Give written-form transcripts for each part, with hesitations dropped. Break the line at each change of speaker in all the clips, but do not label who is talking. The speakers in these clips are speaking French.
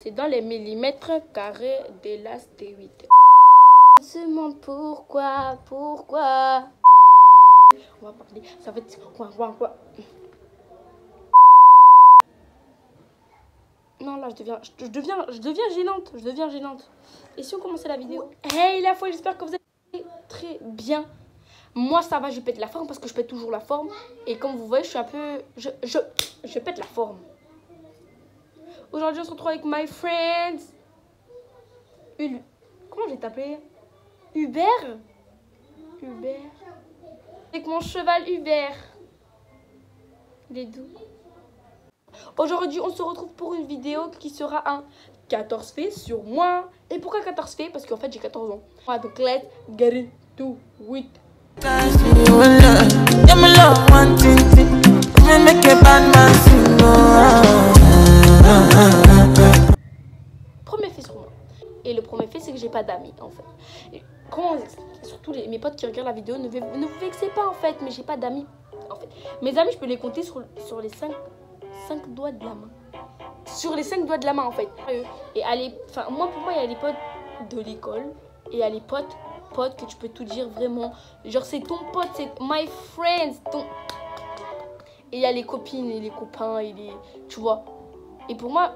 C'est dans les millimètres carrés de l'astéroïde. Je me demande pourquoi. On va parler, ça va être quoi. Non, là, je deviens gênante. Et si on commençait la vidéo? Hey, la foi, j'espère que vous allez très bien. Moi, ça va, je pète la forme parce que je pète toujours la forme. Et comme vous voyez, je suis un peu... Je pète la forme. Aujourd'hui, on se retrouve avec my friends. Comment je vais t'appeler? Hubert. Avec mon cheval Hubert. Il est doux. Aujourd'hui, on se retrouve pour une vidéo qui sera un 14 faits sur moi. Et pourquoi 14 faits? Parce qu'en fait, j'ai 14 ans. Donc, let's get into it. Premier fait sur moi. Et le premier fait, c'est que j'ai pas d'amis, en fait. Et comment surtout mes potes qui regardent la vidéo, ne vous vexez pas, en fait. Mais j'ai pas d'amis, en fait. Mes amis, je peux les compter sur les 5 doigts de la main. Sur les 5 doigts de la main, en fait. Et pour moi, il y a les potes de l'école. Et il y a les potes que tu peux tout dire vraiment. Genre, c'est ton pote, c'est my friends. Et il y a les copines et les copains et les... Tu vois. Et pour moi,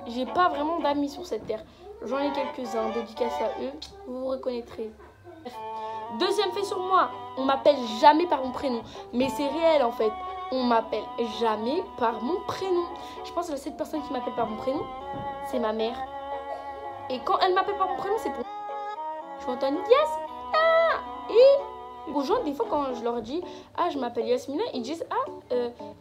j'ai pas vraiment d'amis sur cette terre. J'en ai quelques-uns, dédicaces à eux. Vous vous reconnaîtrez. Deuxième fait sur moi. On m'appelle jamais par mon prénom. Mais c'est réel, en fait. On m'appelle jamais par mon prénom. Je pense que la seule personne qui m'appelle par mon prénom, c'est ma mère. Et quand elle m'appelle par mon prénom, c'est pour... Je m'entends yes. Et aux gens, des fois, quand je leur dis ah, je m'appelle Yasmina, ils disent ah,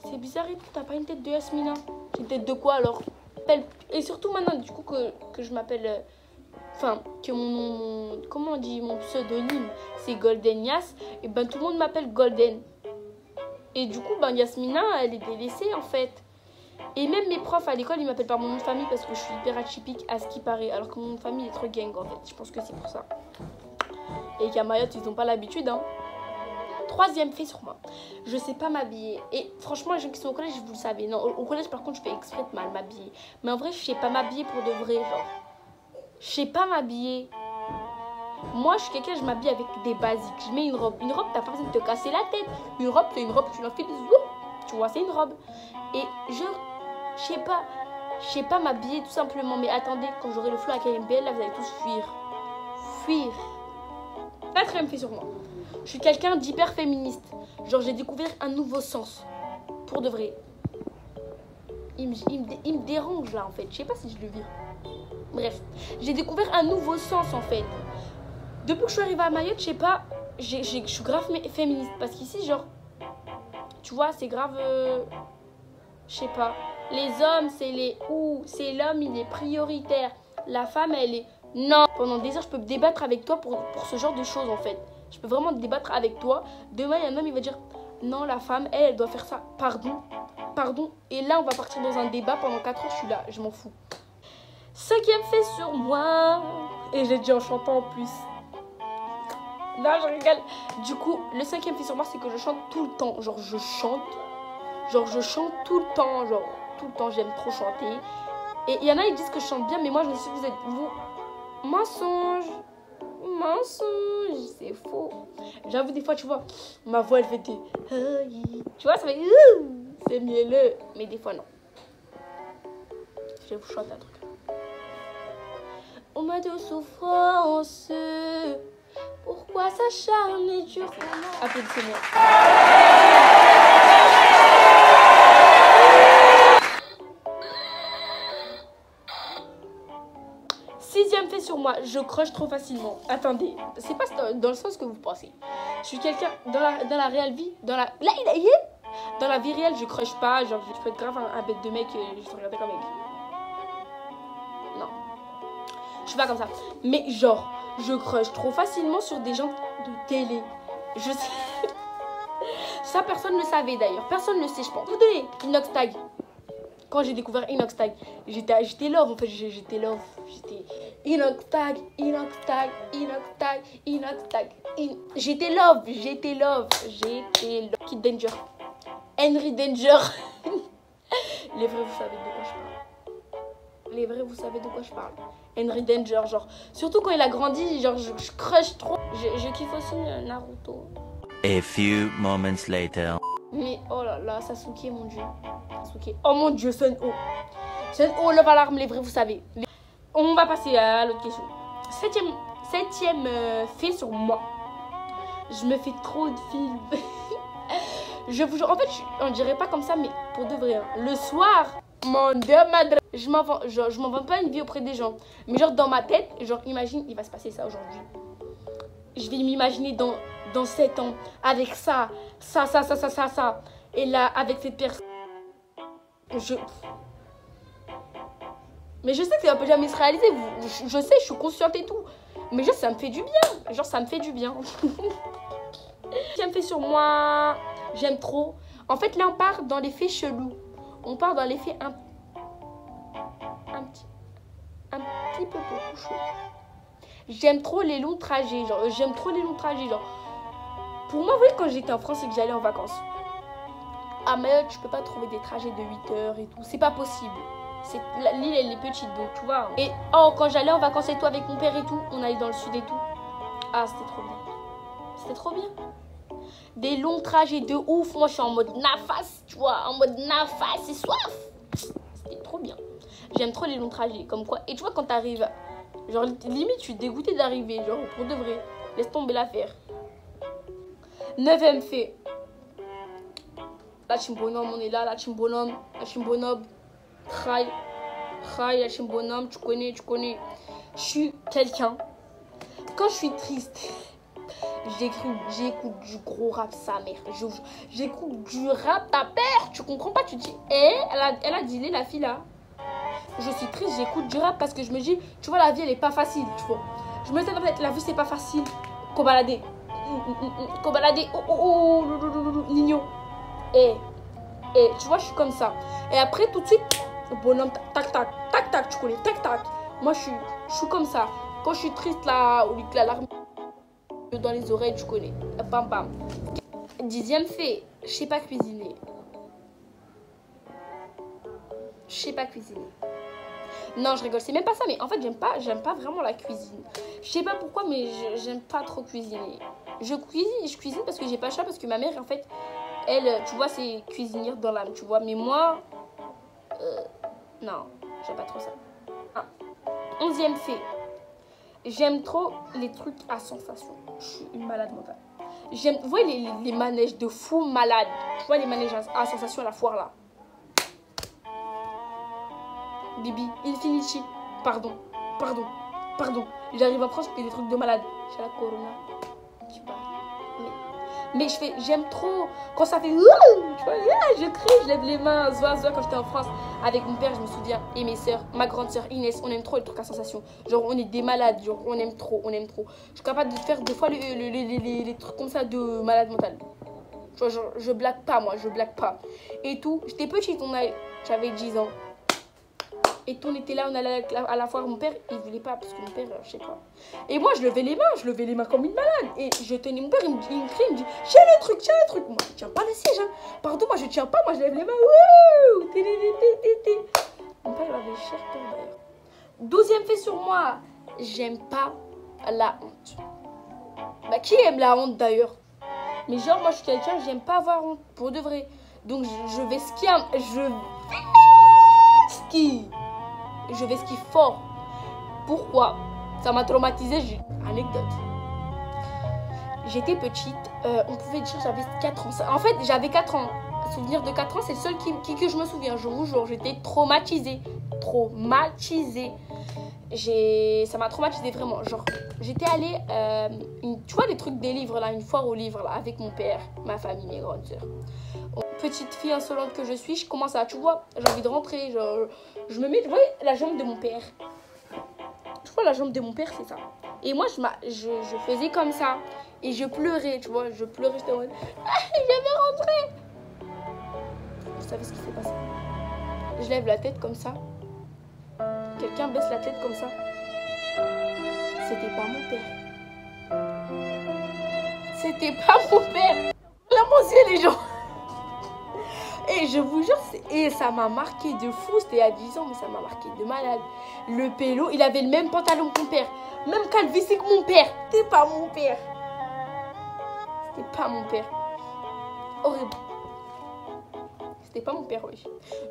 c'est bizarre et tout, t'as pas une tête de Yasmina. J'ai une tête de quoi alors? Et surtout maintenant, du coup, que je m'appelle... Enfin, que mon comment on dit, mon pseudonyme, c'est Golden Yas. Et ben, tout le monde m'appelle Golden. Et du coup, ben, Yasmina, elle est délaissée, en fait. Et même mes profs à l'école, ils m'appellent par mon nom de famille parce que je suis hyper atypique à ce qui paraît. Alors que mon nom de famille est trop gang, en fait. Je pense que c'est pour ça. Et qu'à Mayotte, ils n'ont pas l'habitude, hein. Troisième fait sur moi. Je sais pas m'habiller. Et franchement, les gens qui sont au collège, vous le savez. Non, au collège, par contre, je fais exprès de mal m'habiller. Mais en vrai, je sais pas m'habiller pour de vrai, genre. Je sais pas m'habiller. Moi, je suis quelqu'un, je m'habille avec des basiques. Je mets une robe. Une robe, t'as pas besoin de te casser la tête. Une robe, c'est une robe, tu l'en fais des zoom. Tu vois, c'est une robe. Et je sais pas m'habiller tout simplement. Mais attendez, quand j'aurai le flow à KMBL, là, vous allez tous fuir. Quatrième fait sur moi. Je suis quelqu'un d'hyper féministe. Genre, j'ai découvert un nouveau sens. Pour de vrai. Il me dérange, là, en fait. Je sais pas si je le vire. Bref, j'ai découvert un nouveau sens, en fait. Depuis que je suis arrivée à Mayotte, je sais pas, je suis grave féministe. Parce qu'ici, genre, tu vois, c'est grave, je sais pas. Les hommes, c'est l'homme, il est prioritaire. La femme, elle est... Non. Pendant des heures, je peux me débattre avec toi pour ce genre de choses, en fait. Je peux vraiment débattre avec toi. Demain, il y a un homme, il va dire, non, la femme, elle doit faire ça. Pardon. Et là, on va partir dans un débat. Pendant 4 heures, je suis là, je m'en fous. Cinquième fait sur moi. Et j'ai dit en chantant en plus. Non, je rigole. Du coup, le cinquième fait sur moi, c'est que je chante tout le temps. Genre, je chante tout le temps. Genre, tout le temps, j'aime trop chanter. Et il y en a, ils disent que je chante bien, mais moi, je sais que vous êtes... Mensonge, c'est faux. J'avoue, des fois, tu vois, ma voix, elle fait des... Tu vois, ça fait... C'est mielleux. Mais des fois, non. Je vais vous chanter un truc. On m'a de souffrance... Pourquoi s'acharner dur? Applaudissez-moi. Sixième fait sur moi, je crush trop facilement. Attendez, c'est pas dans le sens que vous pensez. Je suis quelqu'un dans la réelle vie, dans la vie réelle, je crush pas. Genre, je peux être grave un bête de mec et je te regarder comme mec. Non, je suis pas comme ça. Mais genre, je crush trop facilement sur des gens de télé. Je sais. Ça, personne ne le savait d'ailleurs. Personne ne le sait, je pense. Vous donnez Inoxtag. Quand j'ai découvert Inoxtag, j'étais love en fait. J'étais love. J'étais Inoxtag. J'étais love. Kid Danger. Henry Danger. Les vrais, vous savez de quoi je parle. les vrais, vous savez de quoi je parle. Henry Danger, genre. Surtout quand il a grandi, genre, je crush trop. Je kiffe aussi Naruto.
A few moments later.
Mais oh là là, Sasuke, mon dieu. Sasuke. Oh mon dieu, Sun-Oh. Sun-Oh, love alarme, les vrais, vous savez. On va passer à l'autre question. Septième fait sur moi. Je me fais trop de films. Je vous jure, en fait, on dirait pas comme ça, mais pour de vrai. Hein. Le soir, mon dieu, madre. Je m'invente pas une vie auprès des gens. Mais genre, dans ma tête, genre, imagine, il va se passer ça aujourd'hui. Je vais m'imaginer dans 7 ans, avec ça. Et là, avec cette personne. Mais je sais que ça peut jamais se réaliser. Je sais, je suis consciente et tout. Mais genre, ça me fait du bien. Genre, ça me fait du bien. J'aime fait sur moi. J'aime trop. En fait, là, on part dans les faits chelous. On part dans les faits un petit peu beaucoup chaud. J'aime trop les longs trajets. Genre, pour moi, vous voyez, quand j'étais en France et que j'allais en vacances. À Mayotte, tu peux pas trouver des trajets de 8 heures et tout. C'est pas possible. L'île, elle est petite, donc tu vois. Et quand j'allais en vacances et tout avec mon père et tout, on allait dans le sud et tout. Ah, c'était trop bien. C'était trop bien. Des longs trajets de ouf. Moi, je suis en mode nafas, tu vois. En mode nafas et soif. C'était trop bien. J'aime trop les longs trajets. Comme quoi. Et tu vois, quand t'arrives, genre, limite, je suis dégoûtée d'arriver. Genre, pour de vrai. Laisse tomber l'affaire. 9e fait. La team bonhomme, on est là. La team bonhomme. Try, la team bonhomme. Tu connais. Je suis quelqu'un. Quand je suis triste, j'écoute du gros rap, sa mère. J'écoute du rap, ta père. Tu comprends pas, tu dis, elle a dealé la fille là. Je suis triste, j'écoute du rap parce que je me dis, tu vois, la vie elle est pas facile, tu vois. Je me dis, la vie c'est pas facile. Kobalade. Nino. Tu vois, je suis comme ça. Et après, tout de suite, bonhomme, tac, tu connais, tac. Moi, je suis comme ça. Quand je suis triste, là, ou que l'alarme dans les oreilles, tu connais. Bam, bam. 10e fait, je sais pas cuisiner. Non, je rigole, c'est même pas ça, mais en fait, j'aime pas vraiment la cuisine. Je sais pas pourquoi, mais j'aime pas trop cuisiner. Je cuisine parce que j'ai pas le choix, parce que ma mère, en fait, elle, tu vois, c'est cuisinière dans l'âme, tu vois. Mais moi, non, j'aime pas trop ça. 11e fait, j'aime trop les trucs à sensation. Je suis une malade mentale. Vous voyez les manèges de fou malade. Tu vois les manèges à sensation à la foire là. Bibi, Infinity. Pardon. J'arrive en France, je fais des trucs de malade. J'ai la corona. Tu parles. Mais j'aime trop quand ça fait. Tu vois, je crie, je lève les mains. Zoa, quand j'étais en France avec mon père, je me souviens, et mes soeurs, ma grande soeur Inès, on aime trop les trucs à sensation. Genre, on est des malades, genre, on aime trop. Je suis capable de faire des fois les trucs comme ça de malade mentale. Genre, je blague pas, moi, Et tout, j'étais petite, j'avais 10 ans. Et tout, on était là, on allait à la foire. Mon père, il voulait pas, parce que mon père, je sais pas. Et moi, je levais les mains comme une malade. Et je tenais, mon père, il me crie, il me dit, tiens le truc. Moi, je tiens pas le siège, hein. Pardon, moi, je tiens pas, moi, je lève les mains. Wouh. Mon père, il avait cher peur, d'ailleurs. 12e fait sur moi, j'aime pas la honte. Bah, qui aime la honte, d'ailleurs? Mais genre, moi, je suis quelqu'un, j'aime pas avoir honte, pour de vrai. Donc, je vais skier fort. Pourquoi? Ça m'a traumatisée. Anecdote. J'étais petite. On pouvait dire j'avais 4 ans. En fait, j'avais 4 ans. Souvenir de 4 ans, c'est le seul que je me souviens. Je vous jure, j'étais traumatisée. Ça m'a traumatisée vraiment. Genre, j'étais allée, tu vois les trucs des livres là, une foire aux livres là, avec mon père, ma famille, mes grandes sœurs. Petite fille insolente que je suis, je commence à, tu vois, j'ai envie de rentrer, genre, je me mets, tu vois, la jambe de mon père. Tu vois, la jambe de mon père, c'est ça. Et moi, je faisais comme ça. Et je pleurais, tu vois, j'étais en mode, je vais rentrer. Vous savez ce qui s'est passé? Je lève la tête comme ça. Quelqu'un baisse la tête comme ça. C'était pas mon père. Là, mon Dieu, les gens. Et Et je vous jure, et ça m'a marqué de fou. C'était à 10 ans, mais ça m'a marqué de malade. Le pélo, il avait le même pantalon que mon père. Même calvitie que mon père. C'était pas mon père. C'était pas mon père. Horrible. C'était pas mon père, oui.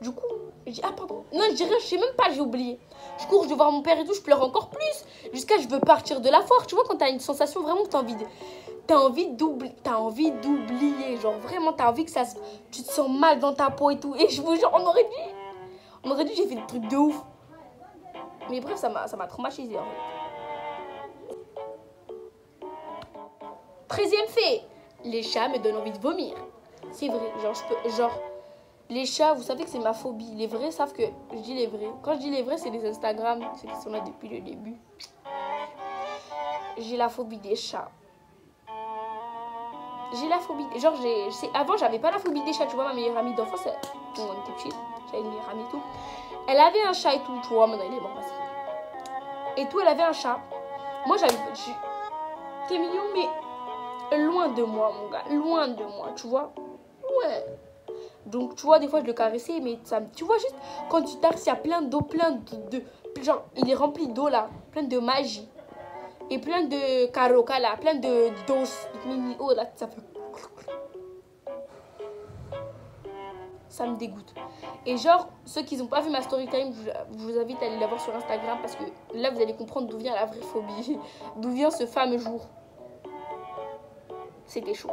Du coup, je dis, ah pardon. Non, je dis rien, je sais même pas, j'ai oublié. Je cours, je vais voir mon père et tout, je pleure encore plus. Jusqu'à je veux partir de la foire. Tu vois, quand t'as une sensation vraiment que t'as envie d'oublier. Genre vraiment, t'as envie que ça tu te sens mal dans ta peau et tout. Et je vous jure, on aurait dit, j'ai fait des trucs de ouf. Mais bref, ça m'a traumatisé en fait. 13e fait. Les chats me donnent envie de vomir. C'est vrai, genre, les chats, vous savez que c'est ma phobie. Les vrais savent que je dis les vrais. Quand je dis les vrais, c'est les Instagram, ceux qui sont là depuis le début. J'ai la phobie des chats. J'ai la phobie. Genre, avant, j'avais pas la phobie des chats. Tu vois, ma meilleure amie d'enfance, on était petite, j'avais une meilleure amie et tout. Elle avait un chat et tout, tu vois, maintenant il est mort parce que... Et tout, elle avait un chat. Moi, t'es mignon, mais loin de moi, mon gars. Loin de moi, tu vois. Ouais. Donc, tu vois, des fois, je le caressais, mais ça, tu vois, juste quand tu taxes, il y a plein d'eau, plein de... Genre, il est rempli d'eau, là. Plein de magie. Et plein de caroca, là. Plein de doses, de mini-eau, là. Ça fait... Ça me dégoûte. Et genre, ceux qui n'ont pas vu ma story time, je vous invite à aller la voir sur Instagram. Parce que là, vous allez comprendre d'où vient la vraie phobie. D'où vient ce fameux jour. C'était chaud.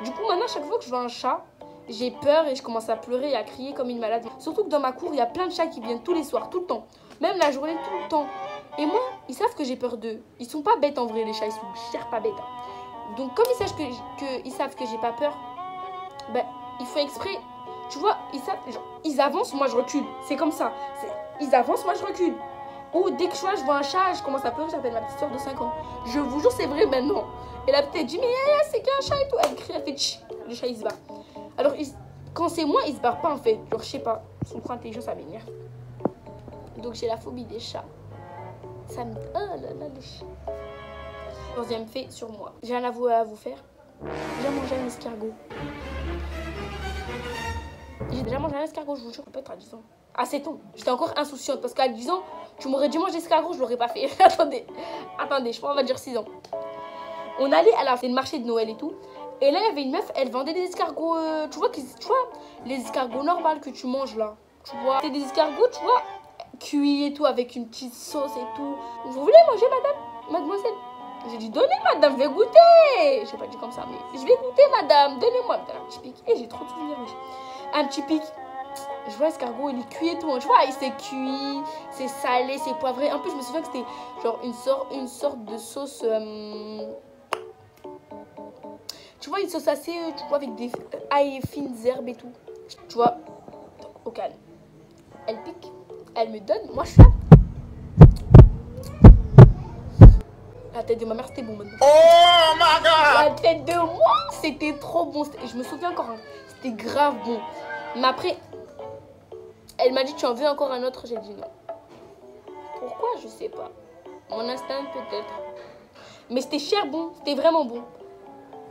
Du coup, maintenant, chaque fois que je vois un chat... J'ai peur et je commence à pleurer et à crier comme une malade. Surtout que dans ma cour, il y a plein de chats qui viennent tous les soirs, tout le temps. Même la journée, tout le temps. Et moi, ils savent que j'ai peur d'eux. Ils sont pas bêtes en vrai, les chats. Ils sont chers pas bêtes. Hein. Donc, comme ils savent que j'ai pas peur, ben, ils font exprès. Tu vois, ils avancent, moi je recule. C'est comme ça. Ils avancent, moi je recule. Ou dès que je vois un chat, je commence à pleurer, j'appelle ma petite soeur de 5 ans. Je vous jure, c'est vrai maintenant. Et la petite dit, mais c'est qu'un chat et tout. Elle crie, elle fait tch. Le chat, il se bat. Alors, quand c'est moi, ils se barrent pas en fait. Genre, je sais pas. Ils sont trop intelligents, ça m'énerve. Donc, j'ai la phobie des chats. Ça me... Oh là là, les chats. 11e fait sur moi. J'ai un avou à vous faire. J'ai déjà mangé un escargot. J'ai déjà mangé un escargot, je vous jure. Peut-être à 10 ans. À 7 ans. J'étais encore insouciante parce qu'à 10 ans, tu m'aurais dit manger escargot, je l'aurais pas fait. Attendez, je pense qu'on va dire 6 ans. On allait à le marché de Noël et tout. Et là, il y avait une meuf, elle vendait des escargots, tu vois, les escargots normaux que tu manges là. Tu vois, c'est des escargots, tu vois, cuits et tout, avec une petite sauce et tout. Vous voulez manger, mademoiselle? J'ai dit, donnez, madame, je vais goûter. J'ai pas dit comme ça, mais je vais goûter, madame, donnez-moi un petit pic. Et j'ai trop de souvenirs. Un petit pic. Je vois l'escargot, il est cuit et tout. Tu vois, il s'est cuit, c'est salé, c'est poivré. En plus, je me souviens que c'était genre une sorte de sauce... Tu vois, une sauce assez, tu vois, avec des ail fines herbes et tout. Tu vois, au calme. Elle pique, elle me donne, moi je suis là. La tête de ma mère, c'était bon maintenant.
Oh my god!
La tête de moi, c'était trop bon. Je me souviens encore, hein, c'était grave bon. Mais après, elle m'a dit, tu en veux encore un autre? J'ai dit non. Pourquoi? Je sais pas. Mon instinct peut-être. Mais c'était cher bon, c'était vraiment bon.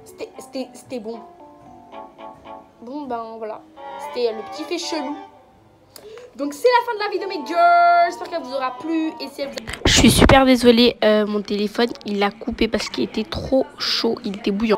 C'était bon. Bon, ben voilà. C'était le petit fait chelou. Donc, c'est la fin de la vidéo, mes girls. J'espère qu'elle vous aura plu. Et si je suis super désolée. Mon téléphone, il a coupé parce qu'il était trop chaud. Il était bouillant.